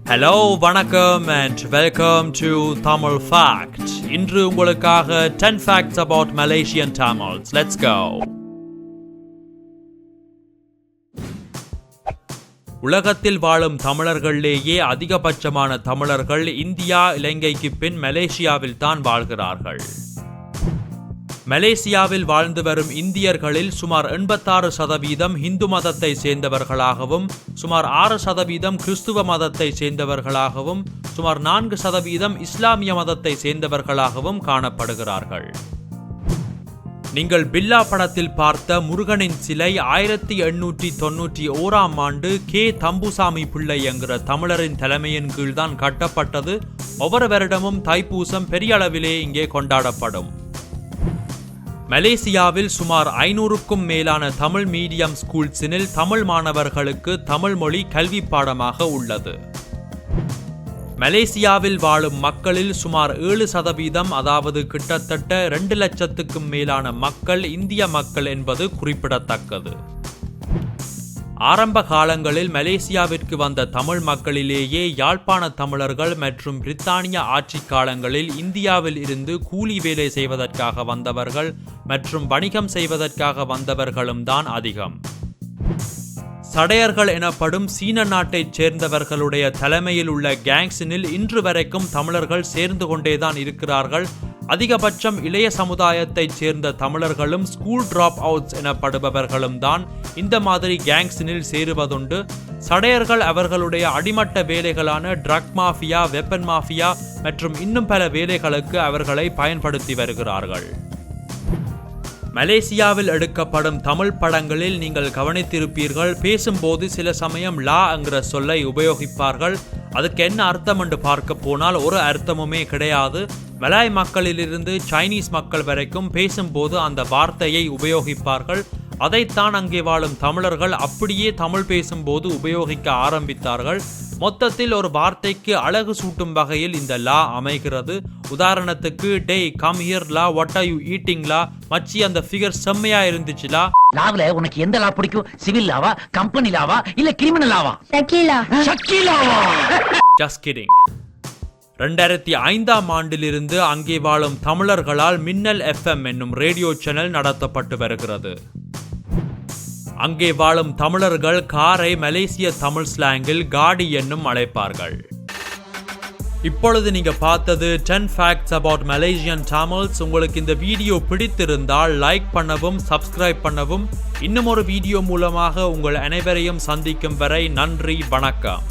Hello, vanakkam and welcome to Tamil Fact. இன்று உங்களுக்காக 10 facts about Malaysian Tamils. Let's go. உலகத்தில் வாழும் தமிழர்களிலேயே அதிகபட்சமான தமிழர்கள் இந்தியா, இலங்கைக்கு பின் மலேசியாவில் தான் வாழ்கிறார்கள். மலேசியாவில் வாழ்ந்து வரும் இந்தியர்களில் சுமார் 86% இந்து மதத்தை சேர்ந்தவர்களாகவும், சுமார் 6% கிறிஸ்துவ மதத்தை சேர்ந்தவர்களாகவும், சுமார் 4% இஸ்லாமிய மதத்தை சேர்ந்தவர்களாகவும் காணப்படுகிறார்கள். நீங்கள் பில்லா படத்தில் பார்த்த முருகனின் சிலை 1891 ஆண்டு கே தம்புசாமி பிள்ளை என்கிற தமிழரின் தலைமையின் கீழ்தான் கட்டப்பட்டது. ஒவ்வொரு வருடமும் தைப்பூசம் பெரிய அளவிலே இங்கே கொண்டாடப்படும். மலேசியாவில் சுமார் 500க்கும் மேலான தமிழ் மீடியம் ஸ்கூல்ஸினில் தமிழ் மாணவர்களுக்கு தமிழ் மொழி கல்வி பாடமாக உள்ளது. மலேசியாவில் வாழும் மக்களில் சுமார் 7%, அதாவது கிட்டத்தட்ட 2 லட்சத்துக்கும் மேலான மக்கள் இந்திய மக்கள் என்பது குறிப்பிடத்தக்கது. ஆரம்ப காலங்களில் மலேசியாவிற்கு வந்த தமிழ் மக்களிலேயே யாழ்ப்பாண தமிழர்கள் மற்றும் பிரித்தானிய ஆட்சி காலங்களில் இந்தியாவில் இருந்து கூலி வேலை செய்வதற்காக வந்தவர்கள் மற்றும் வணிகம் செய்வதற்காக வந்தவர்களும் தான் அதிகம். சடையர்கள் எனப்படும் சீன நாட்டைச் சேர்ந்தவர்களுடைய தலைமையில் உள்ள கேங்ஸினில் இன்று வரைக்கும் தமிழர்கள் சேர்ந்து கொண்டேதான் இருக்கிறார்கள். அதிகபட்சம் இளைய சமுதாயத்தைச் சேர்ந்த தமிழர்களும் ஸ்கூல் டிராப் அவுட்ஸ் எனப்படுபவர்களும் தான் இந்த மாதிரி கேங்ஸினில் சேருவதுண்டு. சடையர்கள் அவர்களுடைய அடிமட்ட வேலைகளான ட்ரக் மாஃபியா, வெப்பன் மாஃபியா மற்றும் இன்னும் பல வேலைகளுக்கு அவர்களை பயன்படுத்தி வருகிறார்கள். மலேசியாவில் எடுக்கப்படும் தமிழ் படங்களில் நீங்கள் கவனித்திருப்பீர்கள், பேசும்போது சில சமயம் லா என்கிற சொல்லை உபயோகிப்பார்கள். அதுக்கு என்ன அர்த்தம் என்று பார்க்க போனால் ஒரு அர்த்தமுமே கிடையாது. மலாய் மக்களிலிருந்து சைனீஸ் மக்கள் வரைக்கும் பேசும்போது அந்த வார்த்தையை உபயோகிப்பார்கள். அதைத்தான் அங்கே வாழும் தமிழர்கள் அப்படியே தமிழ் பேசும்போது உபயோகிக்க ஆரம்பித்தார்கள். மொத்தத்தில் ஒரு வார்த்தைக்கு அழகு சூட்டும் வகையில் இந்த லா அமைகிறது. உதாரணத்துக்கு, டே கம் ஹியர் லா, வாட் ஆர் யூ ஈட்டிங் லா, மச்சி அந்த ஃபிகர் செம்மையா இருந்துச்சுலா. லாவ்ல உனக்கு எந்த லா பிடிக்கும்? சிவில் லாவா, கம்பெனி லாவா, இல்ல கிரிமினல் லாவா? ஷக்கீலாவா. Just kidding. 2005 ஆண்டிலிருந்து அங்கே வாழும் தமிழர்களால் மின்னல் FM என்னும் ரேடியோ சேனல் நடத்தப்பட்டு வருகிறது. அங்கே வாழும் தமிழர்கள் காரை மலேசிய தமிழ் ஸ்லாங்கில் காடி என்னும் அழைப்பார்கள். இப்பொழுது நீங்க பார்த்தது 10 facts about Malaysian Tamils. உங்களுக்கு இந்த வீடியோ பிடித்திருந்தால் லைக் பண்ணவும், சப்ஸ்கிரைப் பண்ணவும். இன்னும் ஒரு வீடியோ மூலமாக உங்கள் அனைவரையும் சந்திக்கும் வரை நன்றி, வணக்கம்.